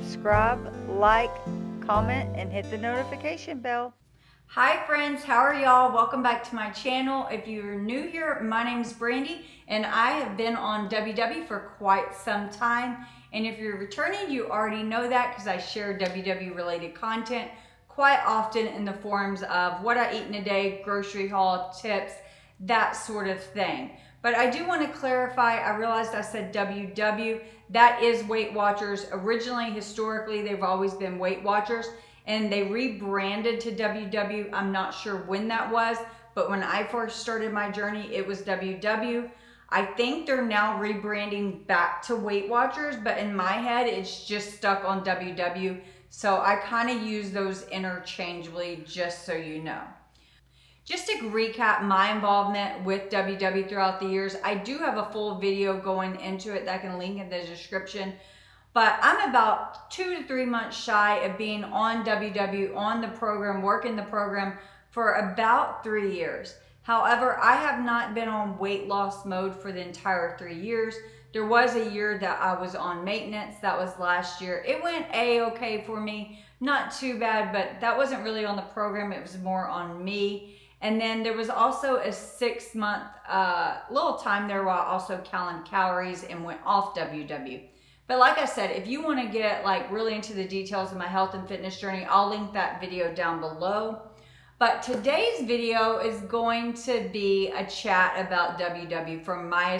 subscribe, like, comment, and hit the notification bell. Hi friends, how are y'all? Welcome back to my channel. If you're new here, my name is Brandy and I have been on WW for quite some time. And if you're returning, you already know that because I share WW related content quite often in the forms of what I eat in a day, grocery haul, tips, that sort of thing. But I do want to clarify, I realized I said WW, that is Weight Watchers. Originally, historically, they've always been Weight Watchers and they rebranded to WW. I'm not sure when that was, but when I first started my journey, it was WW. I think they're now rebranding back to Weight Watchers, but in my head, it's just stuck on WW. So I kind of use those interchangeably, just so you know. Just to recap my involvement with WW throughout the years, I do have a full video going into it that I can link in the description. But I'm about 2 to 3 months shy of being on WW, on the program, working the program for about 3 years. However, I have not been on weight loss mode for the entire 3 years. There was a year that I was on maintenance. That was last year. It went A-okay for me. Not too bad, but that wasn't really on the program. It was more on me. And then there was also a 6-month little time there where I also counted calories and went off WW. But like I said, if you want to get like really into the details of my health and fitness journey, I'll link that video down below. But today's video is going to be a chat about WW from my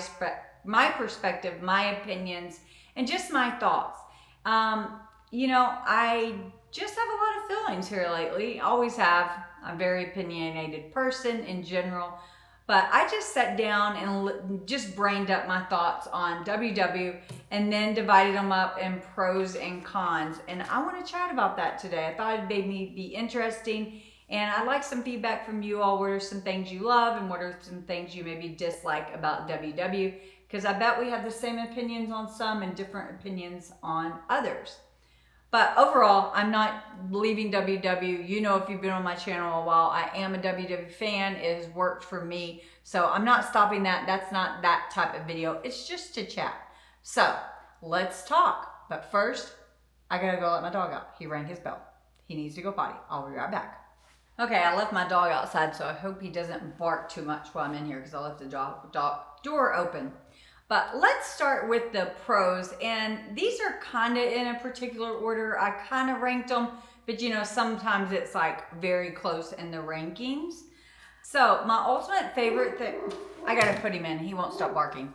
perspective, my opinions, and just my thoughts. I just have a lot of feelings here lately. Always have. I'm a very opinionated person in general. But I just sat down and just brained up my thoughts on WW and then divided them up in pros and cons. And I want to chat about that today. I thought it made me be interesting. And I'd like some feedback from you all. What are some things you love and what are some things you maybe dislike about WW? Because I bet we have the same opinions on some and different opinions on others. But overall, I'm not leaving WW. You know, if you've been on my channel a while, I am a WW fan. It has worked for me. So I'm not stopping that. That's not that type of video. It's just to chat. So let's talk. But first, I gotta go let my dog out. He rang his bell. He needs to go potty. I'll be right back. Okay, I left my dog outside, so I hope he doesn't bark too much while I'm in here because I left the door open. But let's start with the pros, and these are kind of in a particular order. I kind of ranked them, but you know, sometimes it's like very close in the rankings. So my ultimate favorite thing, I gotta put him in, he won't stop barking.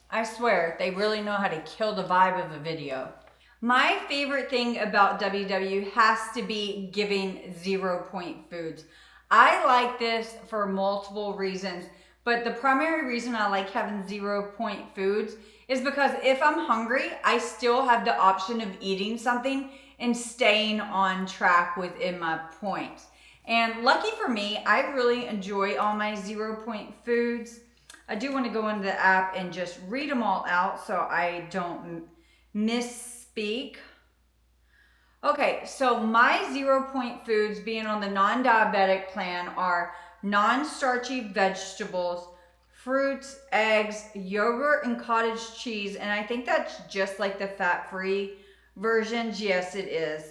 I swear, they really know how to kill the vibe of a video. My favorite thing about WW has to be giving 0-point foods. I like this for multiple reasons. But the primary reason I like having 0-point foods is because if I'm hungry, I still have the option of eating something and staying on track within my points. And lucky for me, I really enjoy all my 0-point foods. I do want to go into the app and just read them all out so I don't misspeak. Okay, so my 0-point foods being on the non-diabetic plan are non-starchy vegetables, fruits, eggs, yogurt, and cottage cheese. And I think that's just like the fat-free versions. Yes, it is.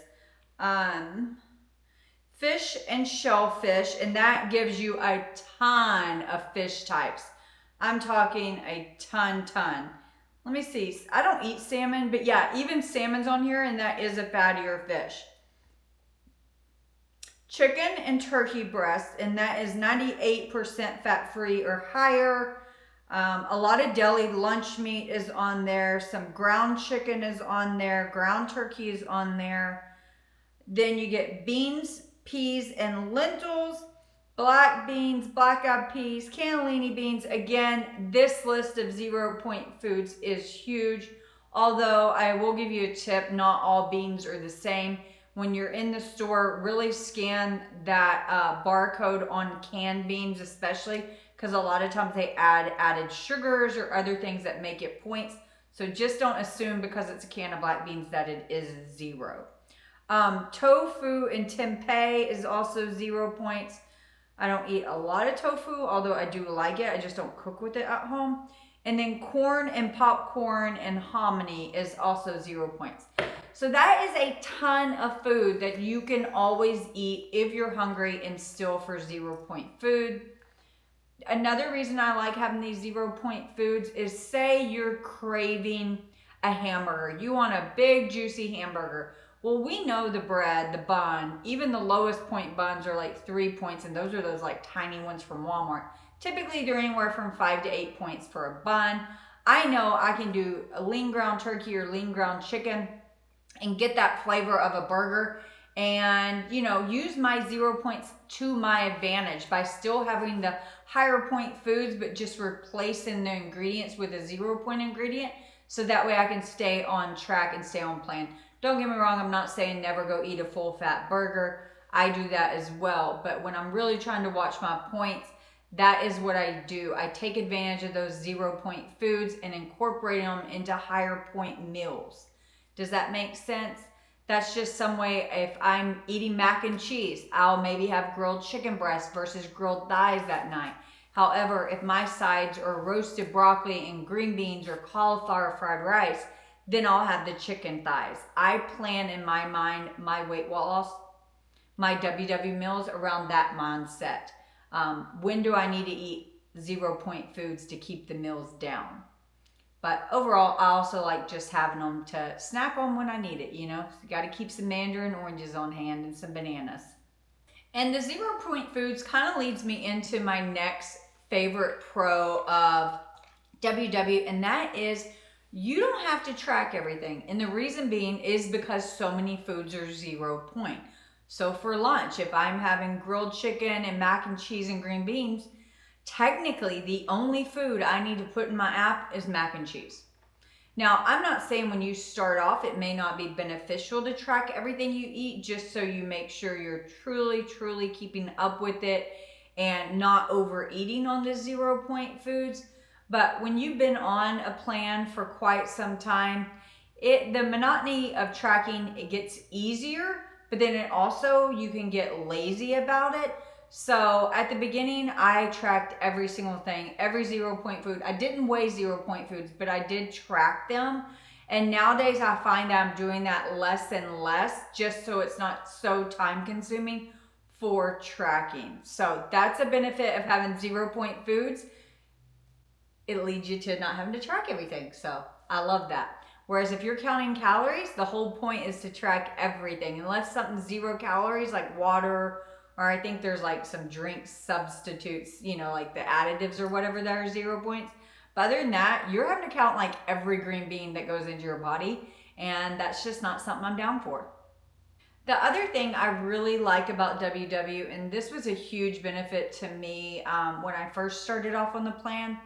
Fish and shellfish, and that gives you a ton of fish types. I'm talking a ton. Let me see. I don't eat salmon, but yeah, even salmon's on here, and that is a fattier fish. Chicken and turkey breast, and that is 98% fat-free or higher. A lot of deli lunch meat is on there. Some ground chicken is on there. Ground turkey is on there. Then you get beans, peas, and lentils. Black beans, black-eyed peas, cannellini beans. Again, this list of 0-point foods is huge. Although I will give you a tip, not all beans are the same. When you're in the store, really scan that barcode on canned beans especially, because a lot of times they add added sugars or other things that make it points. So just don't assume because it's a can of black beans that it is 0. Tofu and tempeh is also 0 points. I don't eat a lot of tofu, although I do like it. I just don't cook with it at home. And then corn and popcorn and hominy is also 0 points. So that is a ton of food that you can always eat if you're hungry and still for 0 point food. Another reason I like having these 0 point foods is, say you're craving a hamburger. You want a big juicy hamburger. Well, we know the bread, the bun, even the lowest point buns are like 3 points, and those are those like tiny ones from Walmart. Typically they're anywhere from 5 to 8 points for a bun. I know I can do a lean ground turkey or lean ground chicken and get that flavor of a burger, and use my 0 points to my advantage by still having the higher point foods, but just replacing the ingredients with a 0 point ingredient, so that way I can stay on track and stay on plan. Don't get me wrong, I'm not saying never go eat a full fat burger. I do that as well, but when I'm really trying to watch my points, that is what I do. I take advantage of those 0 point foods and incorporate them into higher point meals. Does that make sense? That's just some way. If I'm eating mac and cheese, I'll maybe have grilled chicken breast versus grilled thighs that night. However, if my sides are roasted broccoli and green beans or cauliflower fried rice, then I'll have the chicken thighs. I plan in my mind my weight loss, my WW meals around that mindset. When do I need to eat 0 point foods to keep the meals down? But overall, I also like just having them to snack on when I need it, So you got to keep some mandarin oranges on hand and some bananas. And the 0 point foods kind of leads me into my next favorite pro of WW, and that is you don't have to track everything. And the reason being is because so many foods are 0 point. So for lunch, if I'm having grilled chicken and mac and cheese and green beans, technically the only food I need to put in my app is mac and cheese. Now, I'm not saying when you start off, it may not be beneficial to track everything you eat, just so you make sure you're truly keeping up with it and not overeating on the 0 point foods. But when you've been on a plan for quite some time, the monotony of tracking, it gets easier, but then it also, you can get lazy about it. So at the beginning, I tracked every single thing, every 0 point food. I didn't weigh 0 point foods, but I did track them. And nowadays I find I'm doing that less and less, just so it's not so time consuming for tracking. So that's a benefit of having 0 point foods. It leads you to not having to track everything. So I love that. Whereas if you're counting calories, the whole point is to track everything. Unless something's 0 calories, like water, or I think there's like some drink substitutes, like the additives or whatever that are 0 points. But other than that, you're having to count like every green bean that goes into your body. And that's just not something I'm down for. The other thing I really like about WW, and this was a huge benefit to me when I first started off on the plan,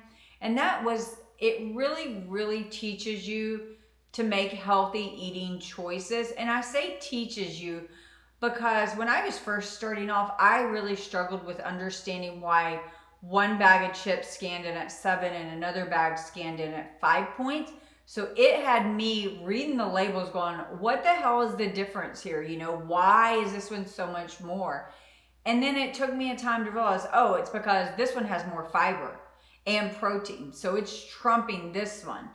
and that was it really teaches you to make healthy eating choices. And I say teaches you because when I was first starting off, I really struggled with understanding why one bag of chips scanned in at 7 and another bag scanned in at 5 points. So it had me reading the labels going, what the hell is the difference here? Why is this one so much more? And then it took me a time to realize, oh, it's because this one has more fiber and protein. So it's trumping this one.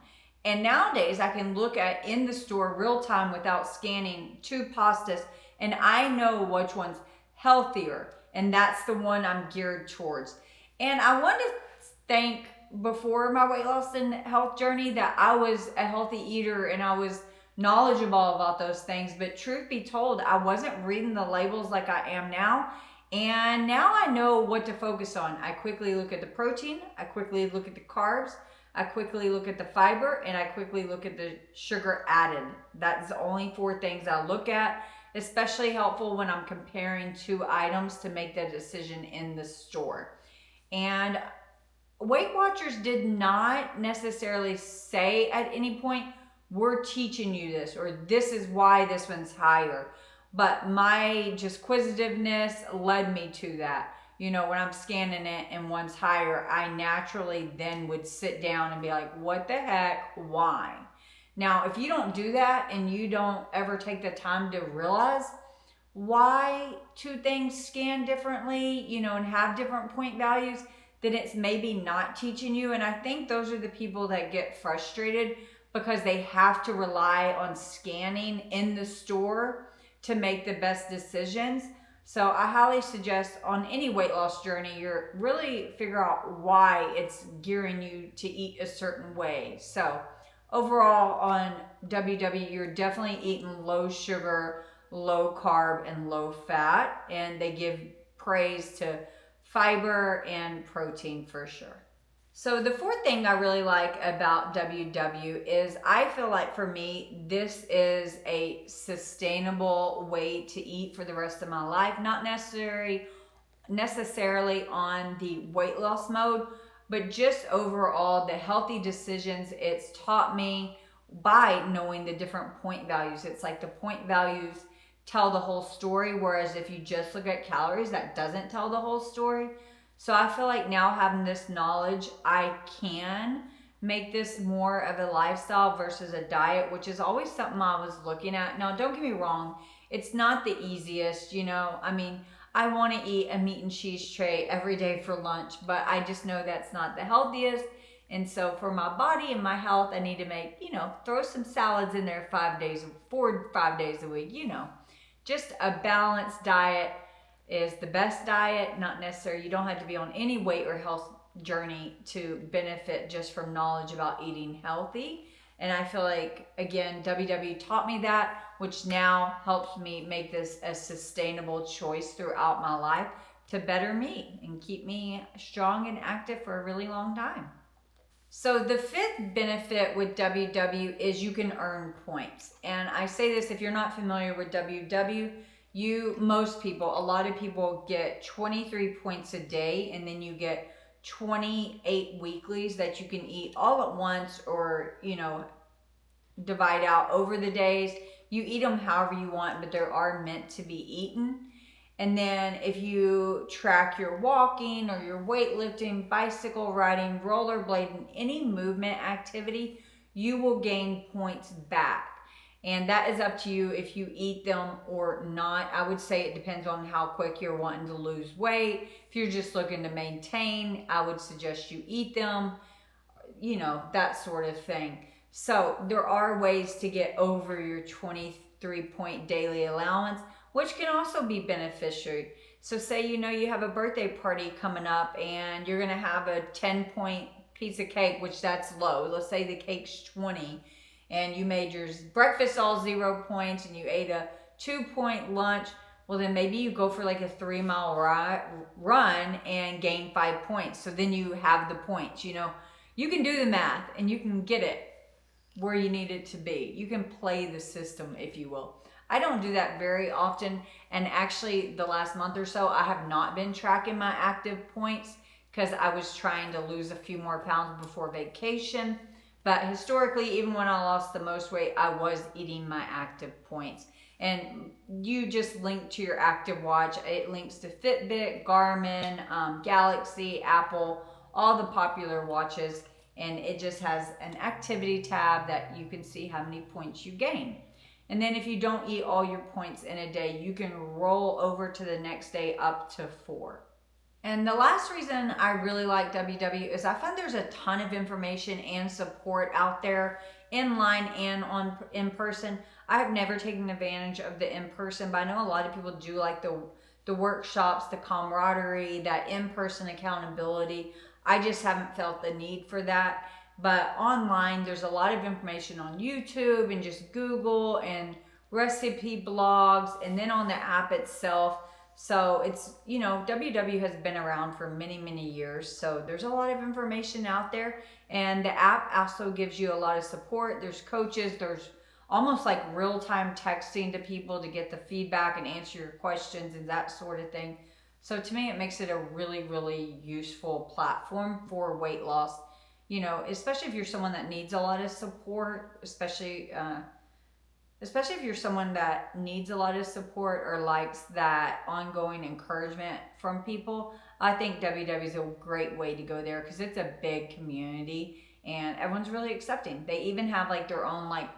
And nowadays I can look at in the store real time without scanning 2 pastas, and I know which one's healthier, and that's the one I'm geared towards. And I want to thank, before my weight loss and health journey, that I was a healthy eater and I was knowledgeable about those things. But truth be told, I wasn't reading the labels like I am now. And now I know what to focus on. I quickly look at the protein, I quickly look at the carbs, I quickly look at the fiber, and I quickly look at the sugar added. That's the only 4 things I look at. Especially helpful when I'm comparing 2 items to make that decision in the store. And Weight Watchers did not necessarily say at any point, we're teaching you this, or this is why this one's higher. But my just quisitiveness led me to that. When I'm scanning it and one's higher, I naturally then would sit down and be like, what the heck? Why? Now, if you don't do that and you don't ever take the time to realize why 2 things scan differently, and have different point values, then it's maybe not teaching you. And I think those are the people that get frustrated because they have to rely on scanning in the store to make the best decisions. So I highly suggest on any weight loss journey, you're really figure out why it's gearing you to eat a certain way. So overall on WW, you're definitely eating low sugar, low carb, and low fat. And they give praise to fiber and protein for sure. So the fourth thing I really like about WW is I feel like for me, this is a sustainable way to eat for the rest of my life. Not necessarily on the weight loss mode, but just overall the healthy decisions it's taught me by knowing the different point values. It's like the point values tell the whole story, whereas if you just look at calories, that doesn't tell the whole story. So I feel like now having this knowledge, I can make this more of a lifestyle versus a diet, which is always something I was looking at. Now, don't get me wrong, it's not the easiest, you know. I mean, I want to eat a meat and cheese tray every day for lunch, but I just know that's not the healthiest. And so for my body and my health, I need to make, you know, throw some salads in there 4 to 5 days a week, you know. Just a balanced diet is the best diet. Not necessarily, you don't have to be on any weight or health journey to benefit just from knowledge about eating healthy. And I feel like, again, WW taught me that, which now helps me make this a sustainable choice throughout my life to better me and keep me strong and active for a really long time. So the fifth benefit with WW is you can earn points. And I say this, if you're not familiar with WW, a lot of people get 23 points a day, and then you get 28 weeklies that you can eat all at once, or, you know, divide out over the days. You eat them however you want, but they are meant to be eaten. And then if you track your walking or your weightlifting, bicycle riding, rollerblading, any movement activity, you will gain points back. And that is up to you if you eat them or not. I would say it depends on how quick you're wanting to lose weight. If you're just looking to maintain, I would suggest you eat them, you know, that sort of thing. So there are ways to get over your 23-point daily allowance, which can also be beneficial. So say, you know, you have a birthday party coming up and you're gonna have a 10-point piece of cake, which that's low. Let's say the cake's 20, and you made your breakfast all 0 points and you ate a 2-point lunch. Well, then maybe you go for like a 3-mile run and gain 5 points. So then you have the points, you know. You can do the math and you can get it where you need it to be. You can play the system, if you will. I don't do that very often. And actually the last month or so, I have not been tracking my active points because I was trying to lose a few more pounds before vacation. But historically, even when I lost the most weight, I was eating my active points. And you just link to your active watch. It links to Fitbit, Garmin, Galaxy, Apple, all the popular watches. And it just has an activity tab that you can see how many points you gain. And then if you don't eat all your points in a day, you can roll over to the next day up to 4. And the last reason I really like WW is I find there's a ton of information and support out there online and in person. I have never taken advantage of the in-person, but I know a lot of people do like the workshops, the camaraderie, that in-person accountability. I just haven't felt the need for that. But online, there's a lot of information on YouTube and just Google and recipe blogs, and then on the app itself. So it's, you know, WW has been around for many, many years. So there's a lot of information out there. And the app also gives you a lot of support. There's coaches, there's almost like real-time texting to people to get the feedback and answer your questions and that sort of thing. So to me, it makes it a really, really useful platform for weight loss. You know, especially if you're someone that needs a lot of support, especially if you're someone that needs a lot of support or likes that ongoing encouragement from people, I think WW is a great way to go there because it's a big community and everyone's really accepting. They even have like their own like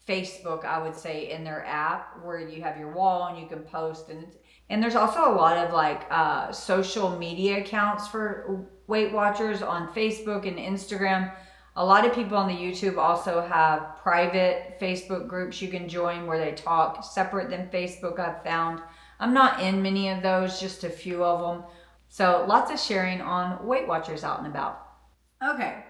Facebook, I would say, in their app where you have your wall and you can post, and there's also a lot of like social media accounts for Weight Watchers on Facebook and Instagram. A lot of people on the YouTube also have private Facebook groups you can join where they talk separate than Facebook, I've found. I'm not in many of those, just a few of them. So lots of sharing on Weight Watchers out and about. Okay,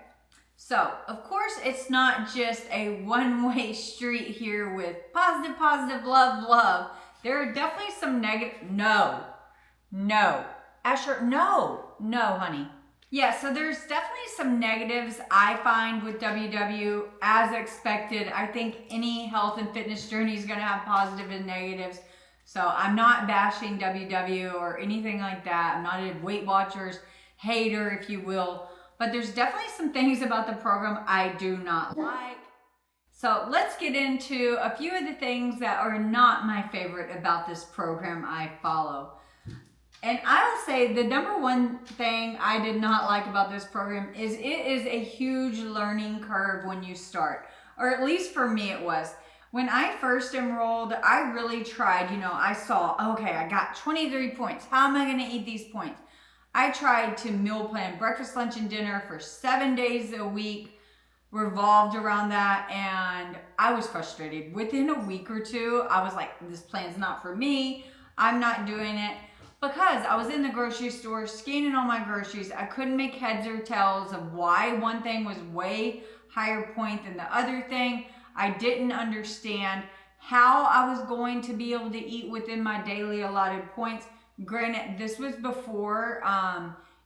so of course it's not just a one-way street here with positive, positive, love, love. There are definitely some negative, no, Asher, no, honey. Yeah, so there's definitely some negatives I find with WW as expected. I think any health and fitness journey is going to have positive and negatives. So I'm not bashing WW or anything like that. I'm not a Weight Watchers hater, if you will. But there's definitely some things about the program I do not like. So let's get into a few of the things that are not my favorite about this program I follow. And I'll say the number one thing I did not like about this program is it is a huge learning curve when you start, or at least for me it was. When I first enrolled, I really tried, I saw, okay, I got 23 points. How am I going to eat these points? I tried to meal plan breakfast, lunch, and dinner for 7 days a week, revolved around that, and I was frustrated. Within a week or two, I was like, this plan's not for me. I'm not doing it. Because I was in the grocery store scanning all my groceries, I couldn't make heads or tails of why one thing was way higher point than the other thing. I didn't understand how I was going to be able to eat within my daily allotted points. Granted, this was before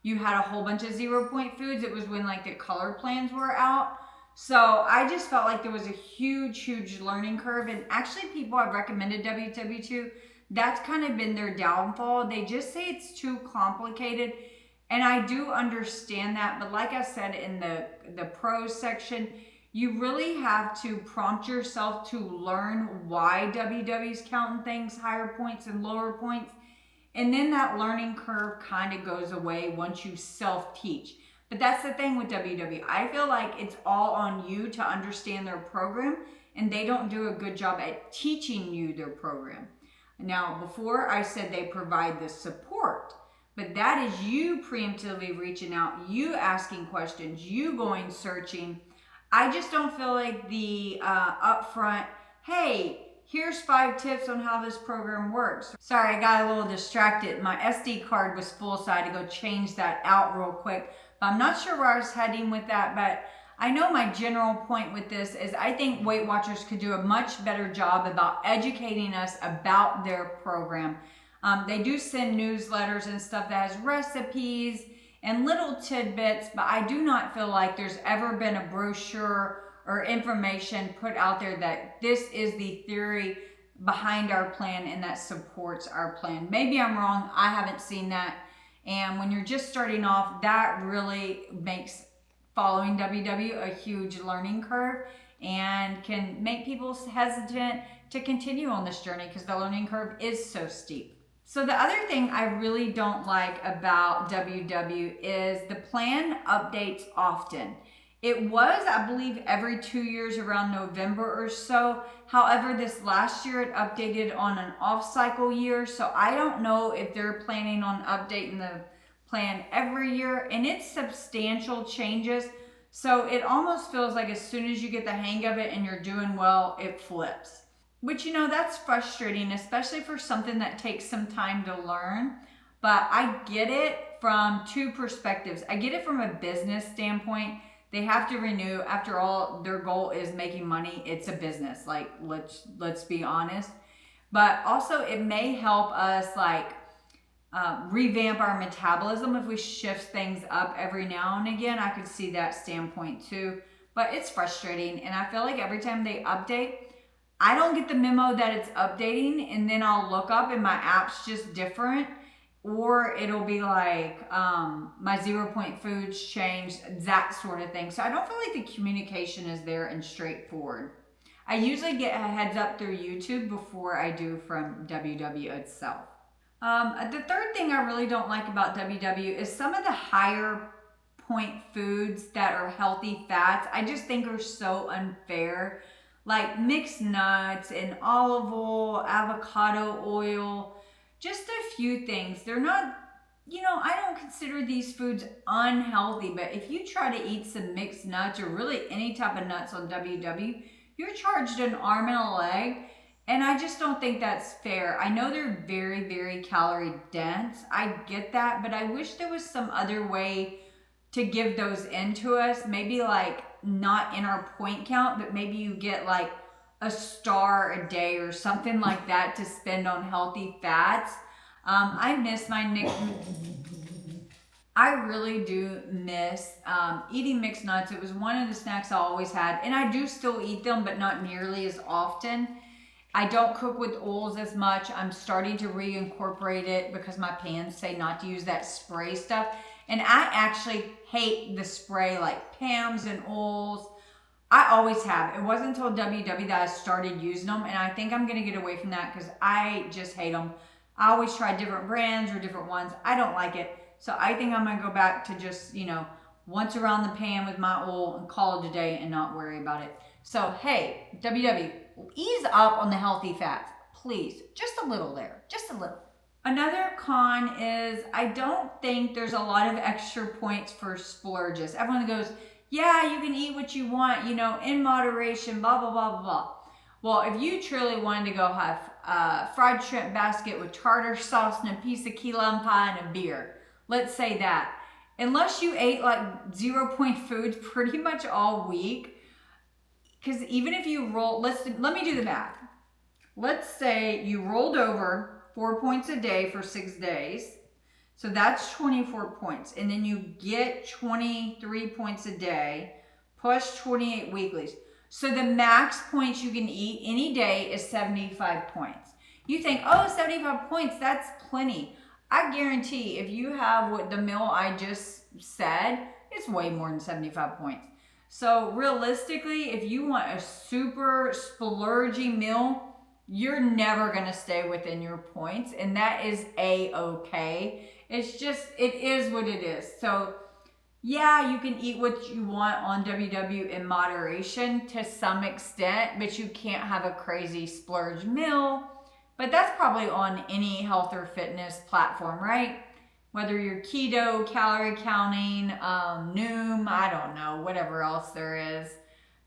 you had a whole bunch of 0 point foods. It was when like the color plans were out. So I just felt like there was a huge learning curve. And actually people have recommended WW to. That's kind of been their downfall. They just say it's too complicated. And I do understand that. But like I said in the pros section, you really have to prompt yourself to learn why WW's counting things, higher points and lower points. And then that learning curve kind of goes away once you self-teach. But that's the thing with WW. I feel like it's all on you to understand their program. And they don't do a good job at teaching you their program. Now, before I said they provide the support, but that is you preemptively reaching out, you asking questions, you going searching. I just don't feel like the upfront, hey, here's 5 tips on how this program works. Sorry, I got a little distracted. My SD card was full, so I had to go change that out real quick. But I'm not sure where I was heading with that, but I know my general point with this is I think Weight Watchers could do a much better job about educating us about their program. They do send newsletters and stuff that has recipes and little tidbits, but I do not feel like there's ever been a brochure or information put out there that this is the theory behind our plan and that supports our plan. Maybe I'm wrong. I haven't seen that. And when you're just starting off, that really makes following WW a huge learning curve and can make people hesitant to continue on this journey because the learning curve is so steep. So the other thing I really don't like about WW is the plan updates often. It was, I believe, every 2 years around November or so. However, this last year it updated on an off-cycle year. So I don't know if they're planning on updating the plan every year, and it's substantial changes. So it almost feels like as soon as you get the hang of it and you're doing well, it flips. Which, that's frustrating, especially for something that takes some time to learn. But I get it from 2 perspectives. I get it from a business standpoint. They have to renew. After all, their goal is making money. It's a business. Like, let's be honest. But also, it may help us revamp our metabolism if we shift things up every now and again. I could see that standpoint too. But it's frustrating, and I feel like every time they update, I don't get the memo that it's updating, and then I'll look up and my app's just different. Or it'll be like my 0 point foods changed, that sort of thing. So I don't feel like the communication is there and straightforward. I usually get a heads up through YouTube before I do from WW itself. The third thing I really don't like about WW is some of the higher point foods that are healthy fats. I just think are so unfair. Like mixed nuts and olive oil, avocado oil. Just a few things. They're not you know, I don't consider these foods unhealthy, but if you try to eat some mixed nuts or really any type of nuts on WW, you're charged an arm and a leg. And I just don't think that's fair. I know they're very, very calorie dense. I get that, but I wish there was some other way to give those into us. Maybe like not in our point count, but maybe you get like a star a day or something like that to spend on healthy fats. I miss my I really do miss eating mixed nuts. It was one of the snacks I always had, and I do still eat them, but not nearly as often. I don't cook with oils as much. I'm starting to reincorporate it because my pans say not to use that spray stuff. And I actually hate the spray like Pams and oils. I always have. It wasn't until WW that I started using them, and I think I'm going to get away from that because I just hate them. I always try different brands or different ones. I don't like it. So I think I'm going to go back to just, you know, once around the pan with my oil and call it a day and not worry about it. So, hey, WW, ease up on the healthy fats, please. Just a little there, just a little. Another con is I don't think there's a lot of extra points for splurges. Everyone goes, yeah, you can eat what you want, you know, in moderation, blah, blah, blah, blah, blah. Well, if you truly wanted to go have a fried shrimp basket with tartar sauce and a piece of key lime pie and a beer, let's say that. Unless you ate like 0-point foods pretty much all week, because even if you roll, let me do the math. Let's say you rolled over 4 points a day for 6 days. So that's 24 points. And then you get 23 points a day plus 28 weeklies. So the max points you can eat any day is 75 points. You think, oh, 75 points, that's plenty. I guarantee if you have what the meal I just said, it's way more than 75 points. So realistically, if you want a super splurgy meal, you're never going to stay within your points, and that is a-okay. It's just, it is what it is. So yeah, you can eat what you want on WW in moderation to some extent, but you can't have a crazy splurge meal. But that's probably on any health or fitness platform, right? Whether you're keto, calorie counting, Noom, I don't know, whatever else there is,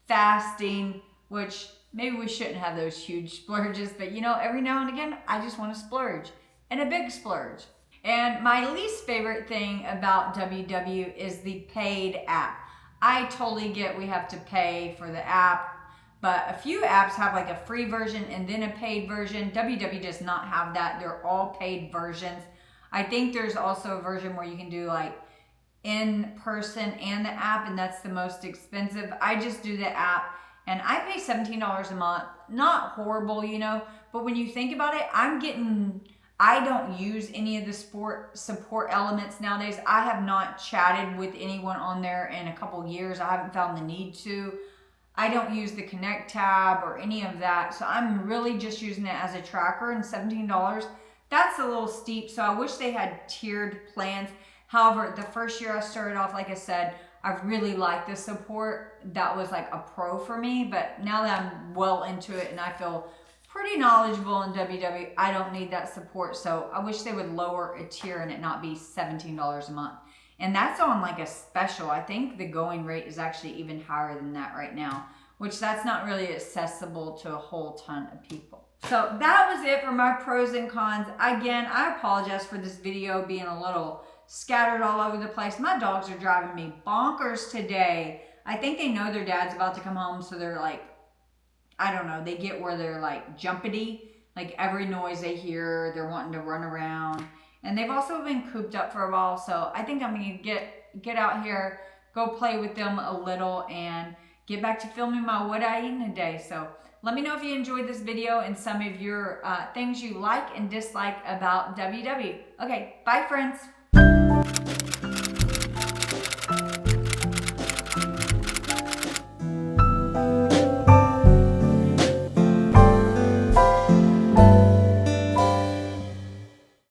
fasting, which maybe we shouldn't have those huge splurges, but you know, every now and again, I just want to splurge, and a big splurge. And my least favorite thing about WW is the paid app. I totally get we have to pay for the app, but a few apps have like a free version and then a paid version. WW does not have that. They're all paid versions. I think there's also a version where you can do like in person and the app, and that's the most expensive. I just do the app, and I pay $17 a month. Not horrible, you know, but when you think about it, I don't use any of the support elements nowadays. I have not chatted with anyone on there in a couple years. I haven't found the need to. I don't use the Connect tab or any of that. So I'm really just using it as a tracker, and $17, that's a little steep. So I wish they had tiered plans. However, the first year I started off, like I said, I really liked the support. That was like a pro for me. But now that I'm well into it and I feel pretty knowledgeable in WW, I don't need that support. So I wish they would lower a tier and it not be $17 a month. And that's on like a special. I think the going rate is actually even higher than that right now, which that's not really accessible to a whole ton of people. So that was it for my pros and cons. Again, I apologize for this video being a little scattered all over the place. My dogs are driving me bonkers today. I think they know their dad's about to come home, so they're like, I don't know, they get where they're like jumpity. Like every noise they hear, they're wanting to run around. And they've also been cooped up for a while, so I think I'm gonna get out here, go play with them a little, and get back to filming my what I eat in a day. So let me know if you enjoyed this video and some of your things you like and dislike about WW. Okay, bye friends.